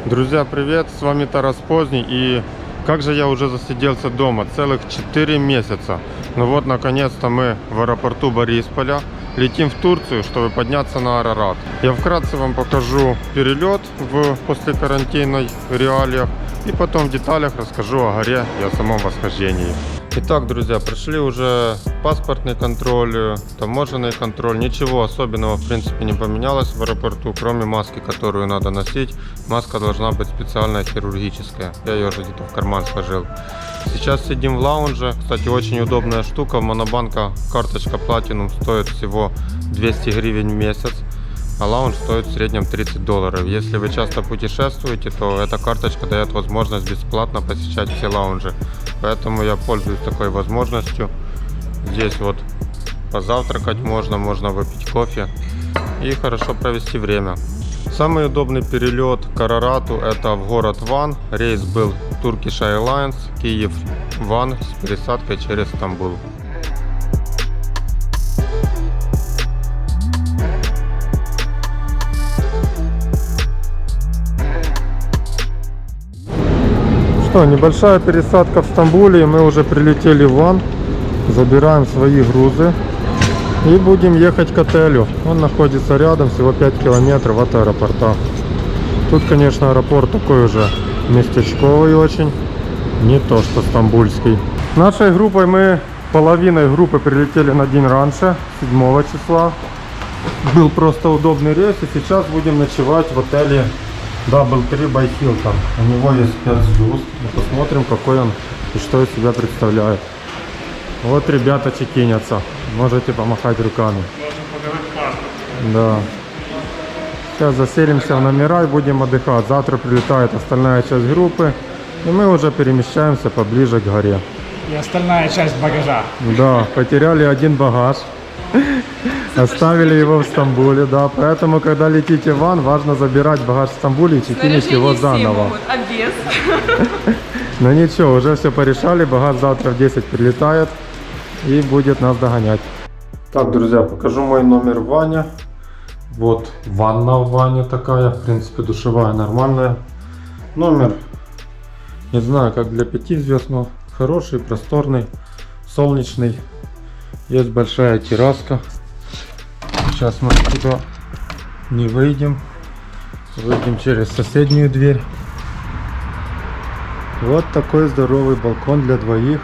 Друзья, привет! С вами Тарас Поздний. И как же я уже засиделся дома? Целых 4 месяца. Ну вот, наконец-то мы в аэропорту Борисполя. Летим в Турцию, чтобы подняться на Арарат. Я вкратце вам покажу перелет в послекарантинной реалиях. И потом в деталях расскажу о горе и о самом восхождении. Итак, друзья, прошли уже паспортный контроль, таможенный контроль. Ничего особенного, в принципе, не поменялось в аэропорту, кроме маски, которую надо носить. Маска должна быть специальная, хирургическая. Я ее уже где-то в карман сложил. Сейчас сидим в лаунже. Кстати, очень удобная штука. Монобанка карточка Platinum стоит всего 200 гривен в месяц. А лаунж стоит в среднем $30. Если вы часто путешествуете, то эта карточка дает возможность бесплатно посещать все лаунжи. Поэтому я пользуюсь такой возможностью. Здесь вот позавтракать можно выпить кофе и хорошо провести время. Самый удобный перелет к Арарату — это в город Ван. Рейс был Turkish Airlines, Киев-Ван с пересадкой через Стамбул. Что, небольшая пересадка в Стамбуле, мы уже прилетели в Ван, забираем свои грузы и будем ехать к отелю. Он находится рядом, всего 5 километров от аэропорта. Тут, конечно, аэропорт такой уже местечковый очень, не то что стамбульский. Нашей группой мы половиной группы прилетели на день раньше, 7 числа. Был просто удобный рейс, и сейчас будем ночевать в отеле Doubletree by Hilton. У него есть 5 звезд. Посмотрим, какой он и что из себя представляет. Вот ребята чекинятся. Можете помахать руками. Можем показать паспорт. Да. Сейчас заселимся в номера и будем отдыхать. Завтра прилетает остальная часть группы. И мы уже перемещаемся поближе к горе. И остальная часть багажа. Да, потеряли один багаж. Оставили его в Стамбуле, да. Поэтому, когда летите в Ван, важно забирать багаж в Стамбуле и чекинить его заново. Могут, а без? Но ничего, уже все порешали. Багаж завтра в 10 прилетает и будет нас догонять. Так, друзья, покажу мой номер в ванне. Вот ванна в ванне такая. В принципе, душевая нормальная. Номер, не знаю, как для 5 звезд, но хороший, просторный, солнечный. Есть большая терраска. Сейчас мы туда не выйдем. Выйдем через соседнюю дверь. Вот такой здоровый балкон для двоих.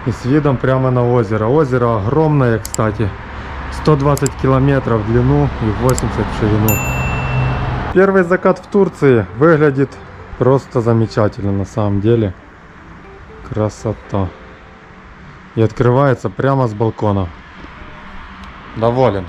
И с видом прямо на озеро. Озеро огромное, кстати. 120 километров в длину и 80 в ширину. Первый закат в Турции выглядит просто замечательно на самом деле. Красота. И открывается прямо с балкона. Доволен.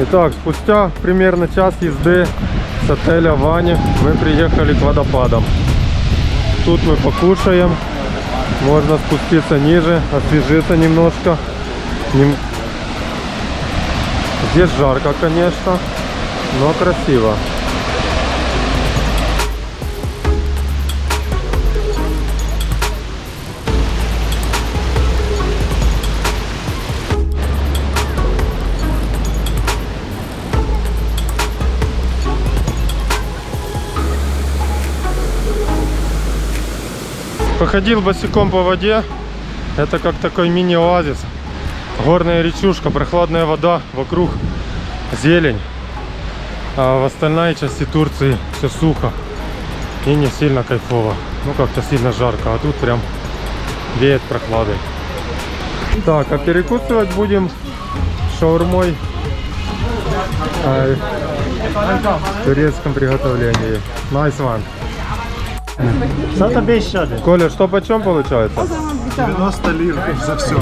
Итак, спустя примерно час езды с отеля Вани мы приехали к водопадам. Тут мы покушаем, можно спуститься ниже, освежиться немножко. Здесь жарко, конечно, но красиво. Походил босиком по воде. Это как такой мини-оазис. Горная речушка, прохладная вода, вокруг зелень. А в остальной части Турции все сухо и не сильно кайфово. Ну как-то сильно жарко, а тут прям веет прохладой. Так, а перекусывать будем шаурмой в турецком приготовлении. Nice one. Zaten 5 lira. Коля, что почем получается? 90 лир за все.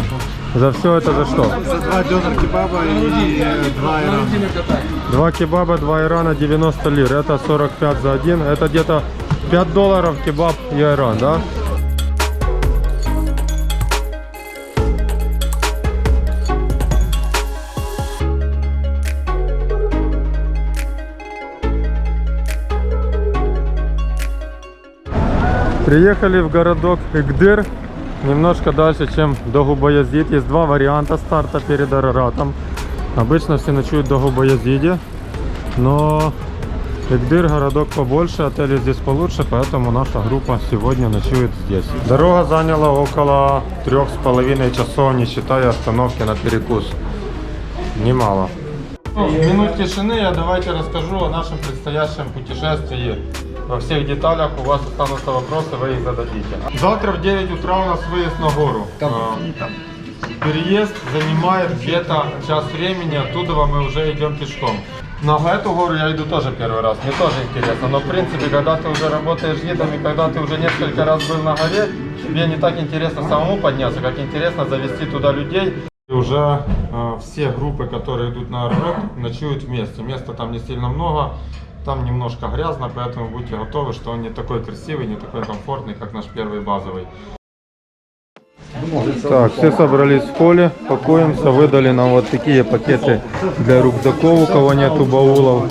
За все это за что? За 2 дёнер кебаба и 2 ирана. 2 кебаба, 2 ирана, 90 лир. Это 45 за один. Это где-то $5 кебаб и айран, да? Приехали в городок Игдыр, немножко дальше, чем Догу-Баязид. Есть два варианта старта перед Араратом. Обычно все ночуют в Догу-Баязиде, но Игдыр городок побольше, отели здесь получше, поэтому наша группа сегодня ночует здесь. Дорога заняла около 3,5 часов, не считая остановки на перекус. Немало. В минут тишины я давайте расскажу о нашем предстоящем путешествии. Во всех деталях у вас останутся вопросы, вы их зададите. Завтра в 9 утра у нас выезд на гору. Переезд занимает где-то час времени, оттуда мы уже идем пешком. На эту гору я иду тоже первый раз, мне тоже интересно, но в принципе, когда ты уже работаешь гидом и когда ты уже несколько раз был на горе, тебе не так интересно самому подняться, как интересно завести туда людей. И уже все группы, которые идут на Арарат, ночуют вместе. Места там не сильно много, там немножко грязно, поэтому будьте готовы, что он не такой красивый, не такой комфортный, как наш первый базовый. Так, все собрались в поле, пакуемся, выдали нам вот такие пакеты для рюкзаков, у кого нету баулов.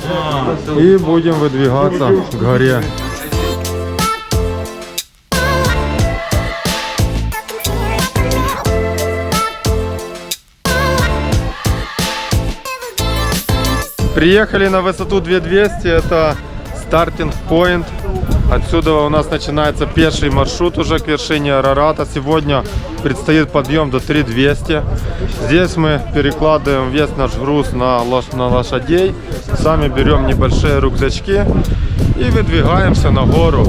И будем выдвигаться к горе. Приехали на высоту 2200, это стартинг-поинт. Отсюда у нас начинается пеший маршрут уже к вершине Арарата. Сегодня предстоит подъем до 3200. Здесь мы перекладываем весь наш груз на лошадей. Сами берем небольшие рюкзачки и выдвигаемся на гору.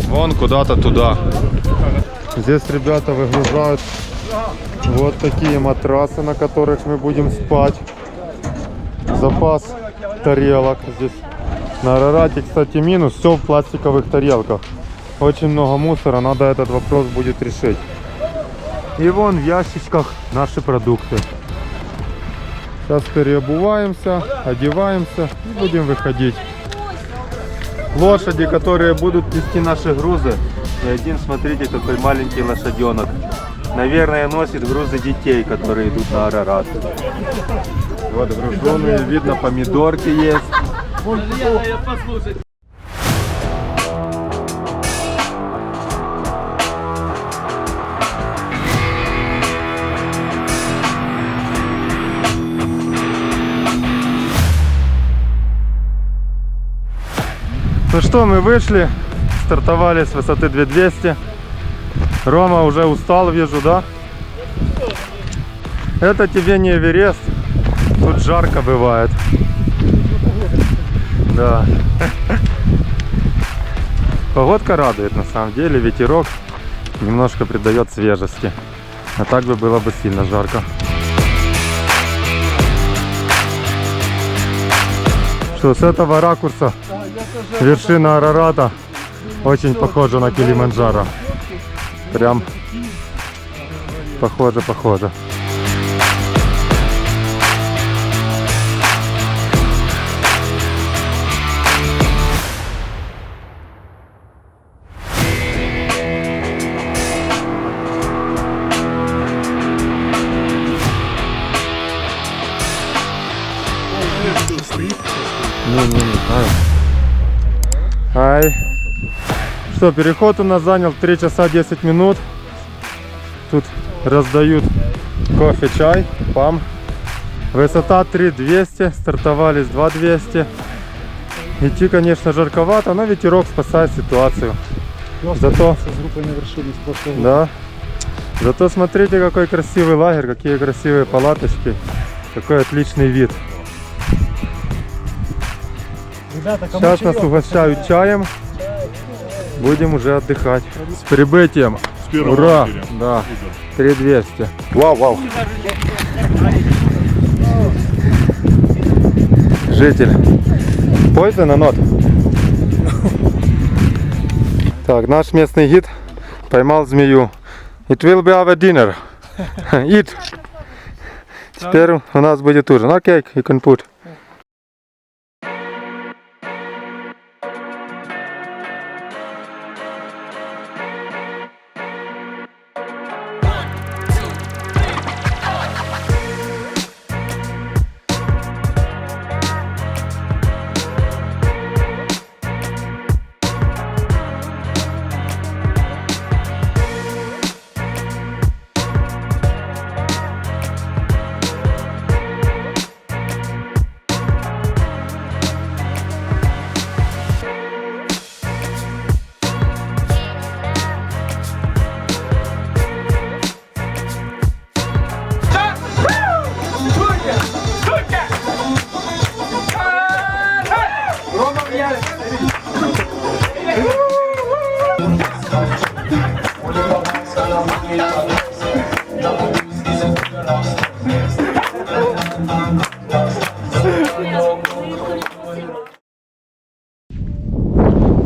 Вон куда-то туда. Здесь ребята выгружают вот такие матрасы, на которых мы будем спать. Запас тарелок здесь. На Арарате, кстати, минус, все в пластиковых тарелках. Очень много мусора, надо этот вопрос будет решить. И вон в ящичках наши продукты. Сейчас переобуваемся, одеваемся и будем выходить. Лошади, которые будут нести наши грузы. И один, смотрите, какой маленький лошаденок. Наверное, носит грузы детей, которые идут на Арарат. Вот груженые, видно, помидорки есть. Ну что, мы вышли, стартовали с высоты 2200. Рома уже устал, вижу, да? Это тебе не Эверест, тут жарко бывает. Да. Погодка радует на самом деле, ветерок немножко придает свежести. А так бы было бы сильно жарко. Что, с этого ракурса вершина Арарата очень похожа на Килиманджаро. Прям похоже. Не знаю. Ай. Что, переход у нас занял 3 часа 10 минут. Тут раздают кофе, чай, пам. Высота 3200, стартовали с 2200. Идти, конечно, жарковато, но ветерок спасает ситуацию. Зато, да. Зато смотрите, какой красивый лагерь, какие красивые палаточки, какой отличный вид. Сейчас нас угощают чаем. Будем уже отдыхать. С прибытием. Ура! Да. 3200. Вау. Житель. Poison or not? Так, наш местный гид поймал змею. It will be our dinner. Eat. Теперь у нас будет ужин. Окей, you can put.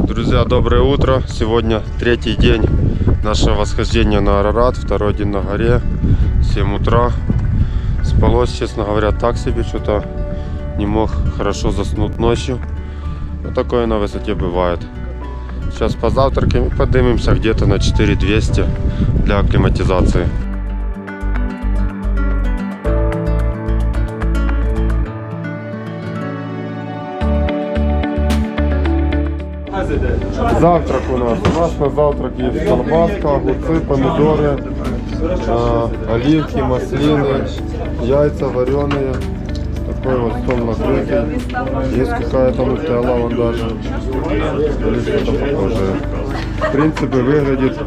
Друзья, доброе утро. Сегодня третий день нашего восхождения на Арарат, второй день на горе, 7 утра. Спалось, честно говоря, так себе, что-то не мог хорошо заснуть ночью. Вот такое на высоте бывает. Сейчас позавтракаем и поднимемся где-то на 4200 для акклиматизации. Завтрак у нас. У нас на завтрак есть колбаска, огурцы, помидоры, оливки, маслины, яйца вареные. Такой вот стол накрытый. Есть какая-то нутелла вон даже. Или что-то похожее. В принципе, выглядит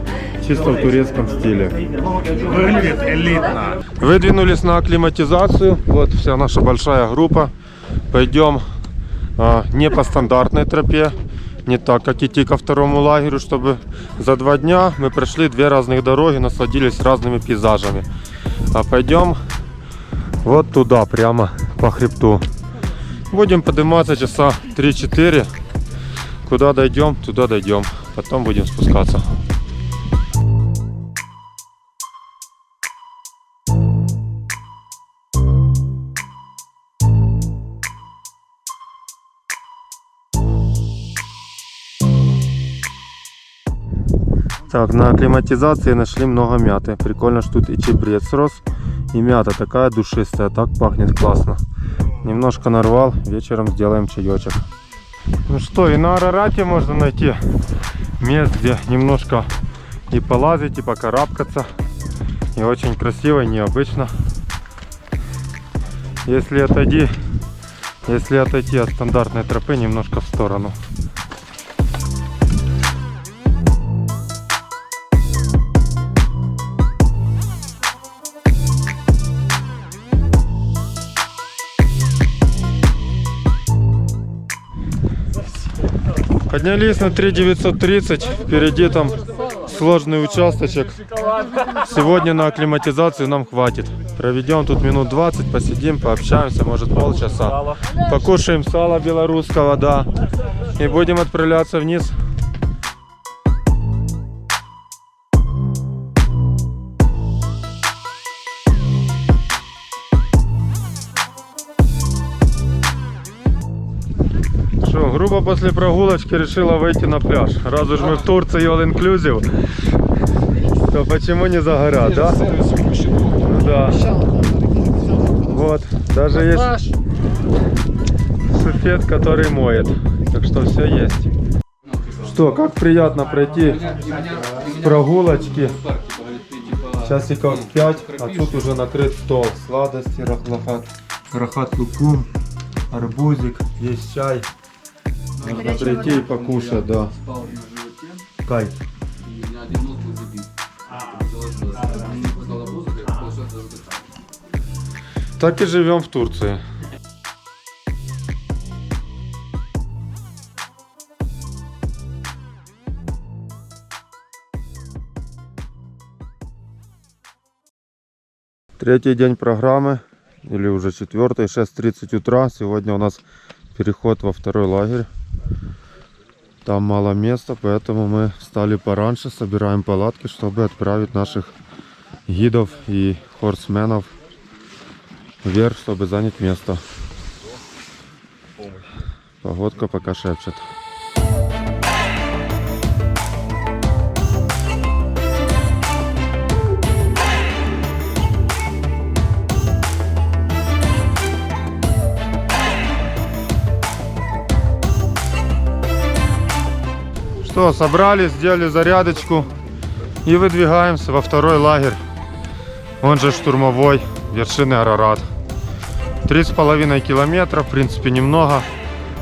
чисто в турецком стиле. Выглядит элитно. Выдвинулись на акклиматизацию. Вот вся наша большая группа. Пойдем не по стандартной тропе. Не так, как идти ко второму лагерю, чтобы за 2 дня мы прошли 2 разных дороги, насладились разными пейзажами. А пойдем вот туда, прямо по хребту. Будем подниматься часа 3-4. Куда дойдем, туда дойдем. Потом будем спускаться. Так, на акклиматизации нашли много мяты. Прикольно, что тут и чебрец рос, и мята такая душистая, так пахнет классно. Немножко нарвал, вечером сделаем чаечек. Ну что, и на Арарате можно найти мест, где немножко и полазить, и покарабкаться. И очень красиво, и необычно. Если отойти от стандартной тропы немножко в сторону. Поднялись на 3930, впереди там сложный участочек. Сегодня на акклиматизацию нам хватит. Проведем тут минут 20, посидим, пообщаемся, может полчаса. Покушаем сало белорусского, да, и будем отправляться вниз. Группа после прогулочки решила выйти на пляж. Раз уж мы в Турции all inclusive, то почему не загорать, да? Ну да. Вот, даже есть суфет, который моет. Так что все есть. Что, как приятно пройти с прогулочки часиков 5, а тут уже накрыт стол. Сладости, рахат лукум, арбузик, есть чай. Можно прийти и покушать, да. Кайф. Так и живем в Турции. Третий день программы, или уже 4-й, 6:30 утра. Сегодня у нас переход во второй лагерь. Там мало места, поэтому мы встали пораньше, собираем палатки, чтобы отправить наших гидов и хорсменов вверх, чтобы занять место. Погодка пока шепчет. Что, собрались, сделали зарядочку и выдвигаемся во второй лагерь, он же штурмовой, вершины Арарат. 3,5 километра, в принципе немного,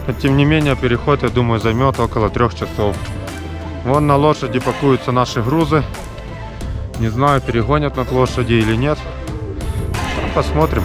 но тем не менее переход, я думаю, займет около 3 часов. Вон на лошади пакуются наши грузы, не знаю, перегонят нас лошади или нет, посмотрим.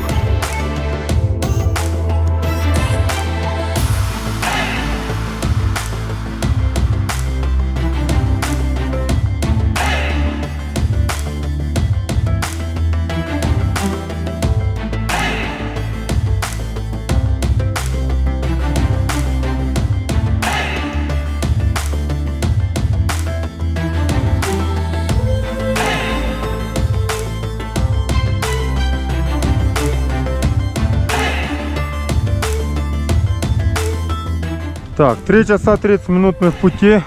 Так, 3 часа 30 минут мы в пути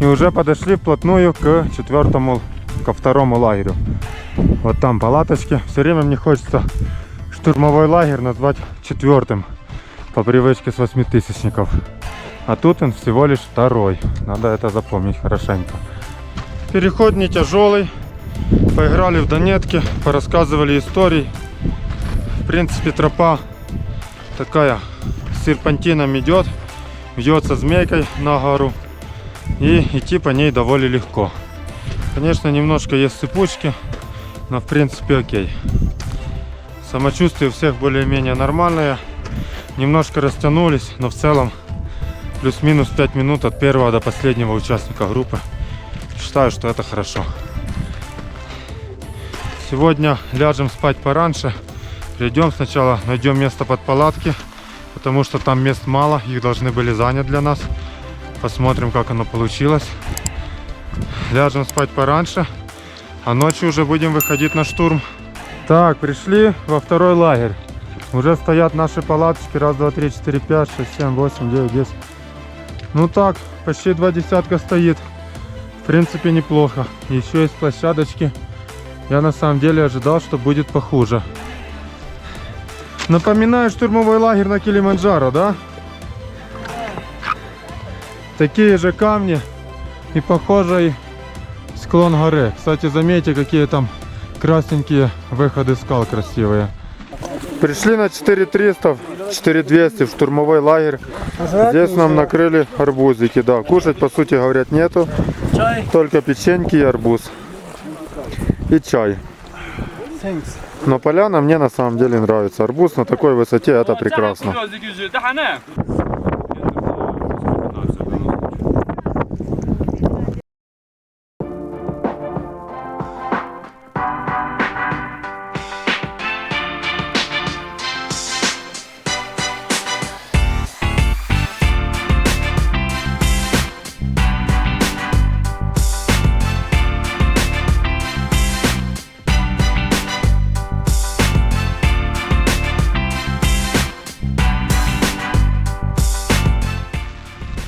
и уже подошли вплотную к ко второму лагерю. Вот там палаточки. Все время мне хочется штурмовой лагерь назвать 4-м по привычке с 8000-ников. А тут он всего лишь 2-й. Надо это запомнить хорошенько. Переход не тяжелый. Поиграли в Донетки, порассказывали истории. В принципе, тропа такая с серпантином идет, вьется змейкой на гору. И идти по ней довольно легко. Конечно, немножко есть сыпучки, но в принципе окей. Самочувствие у всех более-менее нормальное. Немножко растянулись, но в целом плюс-минус 5 минут от первого до последнего участника группы. Считаю, что это хорошо. Сегодня ляжем спать пораньше. Придем сначала, найдем место под палатки, потому что там мест мало, их должны были занять для нас. Посмотрим, как оно получилось. Ляжем спать пораньше, а ночью уже будем выходить на штурм. Так, пришли во 2-й лагерь. Уже стоят наши палаточки. 1, 2, 3, 4, 5, 6, 7, 8, 9, 10. Ну так, почти 2 десятка стоит. В принципе, неплохо. Еще есть площадочки. Я на самом деле ожидал, что будет похуже. Напоминаю штурмовой лагерь на Килиманджаро, да? Такие же камни и похожий склон горы. Кстати, заметьте, какие там красненькие выходы скал красивые. Пришли на 4300, 4200 в штурмовой лагерь. Здесь нам накрыли арбузики, да. Кушать, по сути, говорят, нету. Только печеньки и арбуз. И чай. Но поляна мне на самом деле нравится. Арбуз на такой высоте, это прекрасно.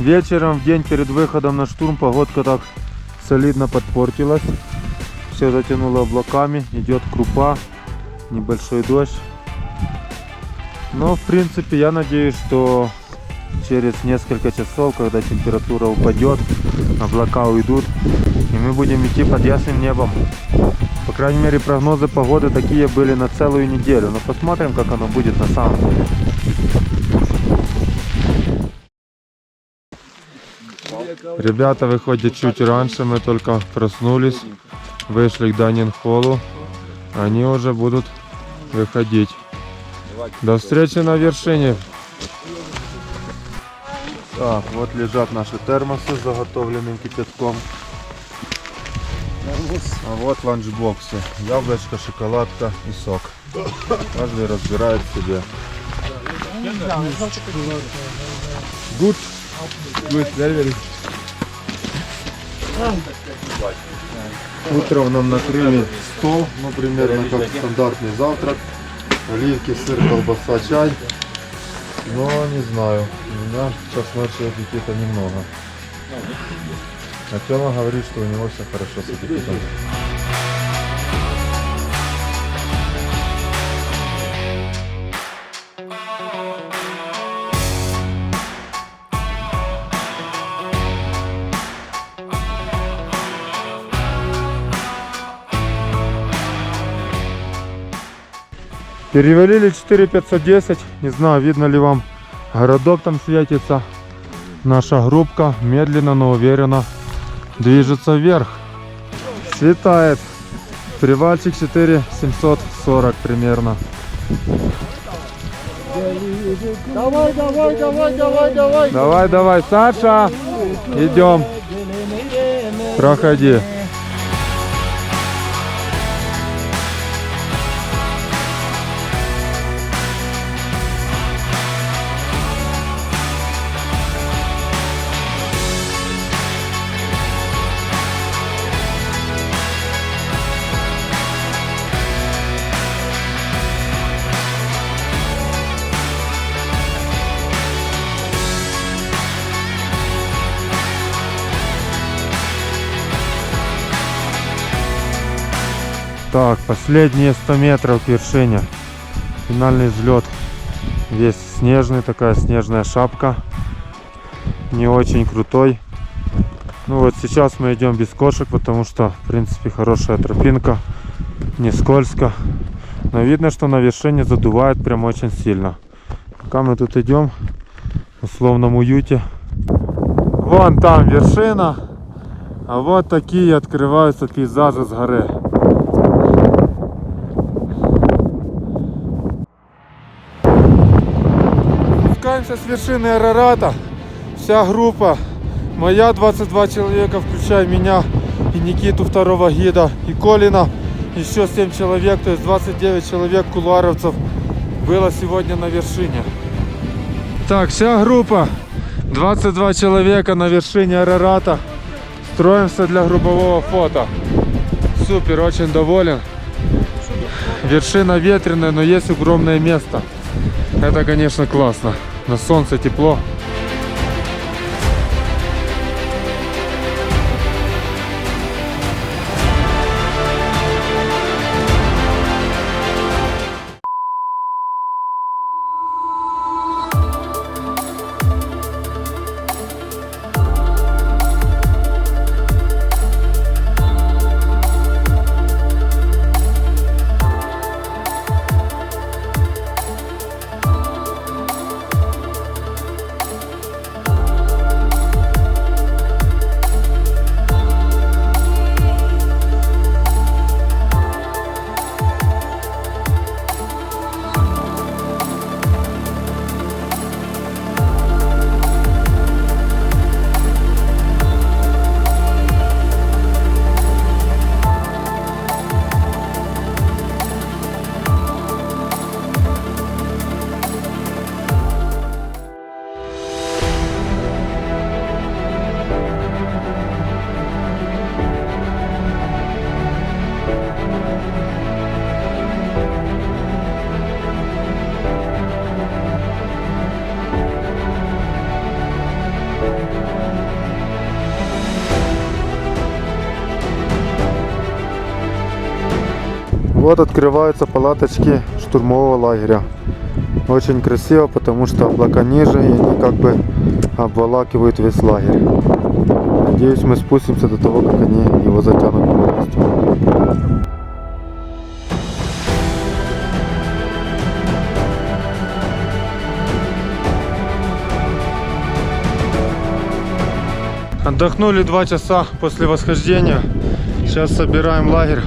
Вечером, в день перед выходом на штурм, погодка так солидно подпортилась. Все затянуло облаками, идет крупа, небольшой дождь. Но в принципе я надеюсь, что через несколько часов, когда температура упадет, облака уйдут, и мы будем идти под ясным небом. По крайней мере, прогнозы погоды такие были на целую неделю. Но посмотрим, как оно будет на самом деле. Ребята выходят чуть раньше, мы только проснулись, вышли к Данинхолу, они уже будут выходить. До встречи на вершине. Так, вот лежат наши термосы с заготовленным кипятком. А вот ланчбоксы. Яблочко, шоколадка и сок. Каждый разбирает себе. Good. Утром нам накрыли стол, ну примерно как стандартный завтрак. Оливки, сыр, колбаса, чай. Но не знаю, у меня сейчас ночью аппетита немного. А Тёма говорит, что у него все хорошо с аппетитом. Перевалили 4510, не знаю, видно ли вам, городок там светится. Наша группка медленно, но уверенно движется вверх. Светает. Привальчик 4740 примерно. Давай, давай, давай, давай, давай. Давай, давай, Саша. Идем. Проходи. Так, последние 100 метров к вершине. Финальный взлет. Весь снежный, такая снежная шапка. Не очень крутой. Ну вот сейчас мы идем без кошек, потому что, в принципе, хорошая тропинка. Не скользко. Но видно, что на вершине задувает прям очень сильно. Пока мы тут идем в условном уюте. Вон там вершина. А вот такие открываются пейзажи с горы. Спускаемся с вершины Арарата. Вся группа. Моя 22 человека, включая меня и Никиту, второго гида, и Колина. Еще 7 человек, то есть 29 человек кулуаровцев было сегодня на вершине. Так, вся группа, 22 человека на вершине Арарата. Строимся для группового фото. Супер, очень доволен. Вершина ветреная, но есть огромное место. Это, конечно, классно. На солнце тепло. Вот открываются палаточки штурмового лагеря. Очень красиво, потому что облака ниже, и они как бы обволакивают весь лагерь. Надеюсь, мы спустимся до того, как они его затянут полностью. Отдохнули 2 часа после восхождения. Сейчас собираем лагерь.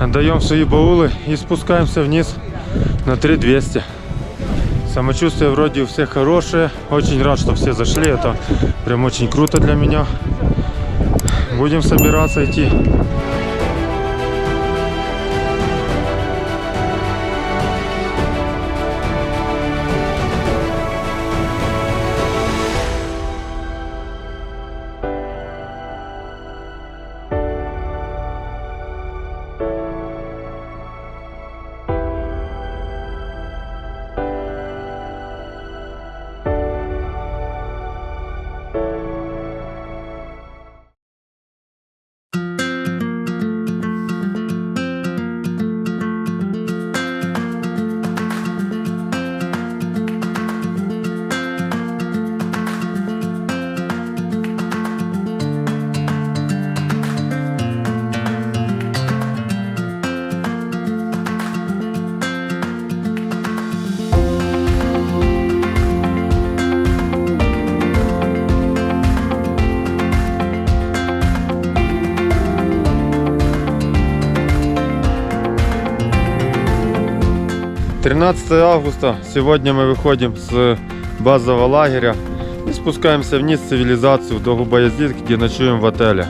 Отдаем свои баулы и спускаемся вниз на 3200. Самочувствие вроде у всех хорошее. Очень рад, что все зашли. Это прям очень круто для меня. Будем собираться идти. «13 августа. Сегодня мы выходим с базового лагеря и спускаемся вниз в цивилизацию, в Догу-Баязид, где ночуем в отеле.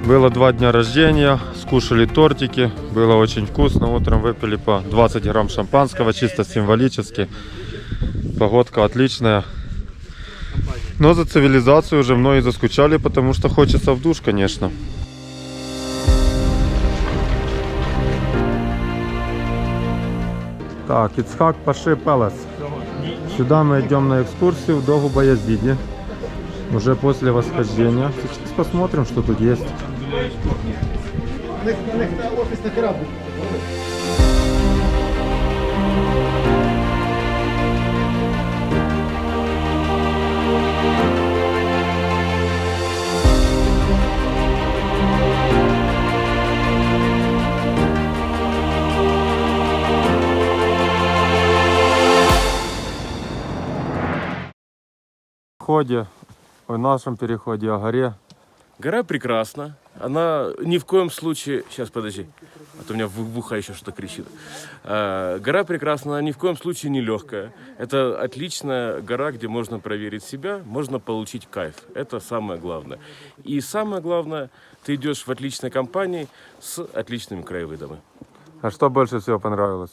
Было 2 дня рождения, скушали тортики, было очень вкусно. Утром выпили по 20 грамм шампанского, чисто символически. Погодка отличная. Но за цивилизацию уже многие заскучали, потому что хочется в душ, конечно. Так, Ицхак Паши Палас. Сюда мы идем на экскурсию в Догу-Баязиде. Уже после восхождения. Сейчас посмотрим, что тут есть. В нашем переходе о горе. Гора прекрасна. Она ни в коем случае... Сейчас, подожди. А то у меня в ухо еще что-то кричит. Гора прекрасна, она ни в коем случае не легкая. Это отличная гора, где можно проверить себя, можно получить кайф. Это самое главное. И самое главное, ты идешь в отличной компании с отличными краевидами. А что больше всего понравилось?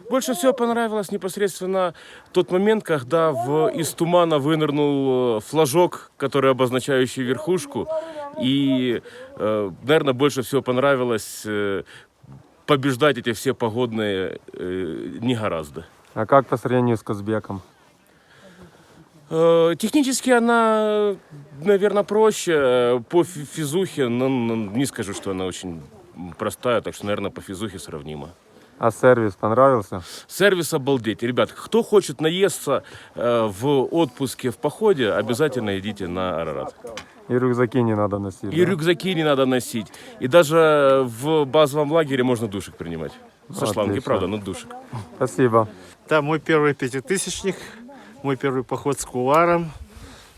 Больше всего понравилось непосредственно тот момент, когда из тумана вынырнул флажок, который обозначающий верхушку. И, наверное, больше всего понравилось побеждать эти все погодные негоразды. А как по сравнению с Казбеком? Технически она, наверное, проще. По физухе, но не скажу, что она очень простая, так что, наверное, по физухе сравнима. А сервис понравился? Сервис обалдеть. Ребят, кто хочет наесться в отпуске в походе, обязательно идите на Арарат. И рюкзаки не надо носить. И рюкзаки не надо носить. И даже в базовом лагере можно душек принимать. Со шланги, Отлично. правда, но душек. Спасибо. Да, мой первый пятитысячник, мой первый поход с куларом.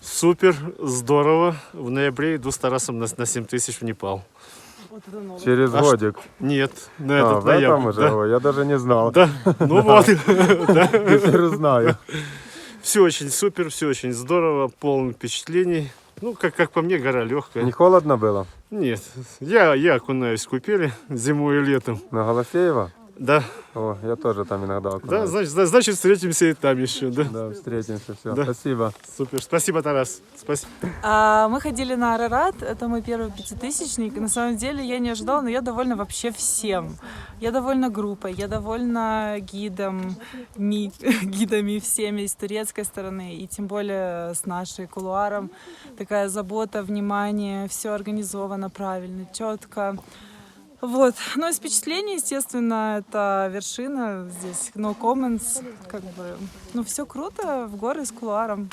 Супер, здорово. В ноябре иду с Тарасом на 7000 в Непал. Через А годик. Нет, на А, этот в этом ноябрь. уже? Да, Ой, я даже не знал. да. Ну вот. Теперь знаю. Все очень супер, все очень здорово, полный впечатлений. Ну, как по мне, гора легкая. Не холодно было? Нет, я окунаюсь в купели зимой и летом. На Голосеево? Да, О, я тоже там иногда да, окунаюсь. значит встретимся и там еще, да. Да, встретимся, все. Да. Спасибо. Супер, спасибо, Тарас. Спасибо. Мы ходили на Арарат, это мой первый пятитысячник. На самом деле я не ожидала, но я довольна вообще всем. Я довольна группой, я довольна гидами всеми из турецкой стороны, и тем более с нашей кулуаром. Такая забота, внимание, все организовано правильно, четко. Вот. Ну, из впечатлений, естественно, это вершина. Здесь no comments. Как бы, ну, все круто, в горы с кулуаром.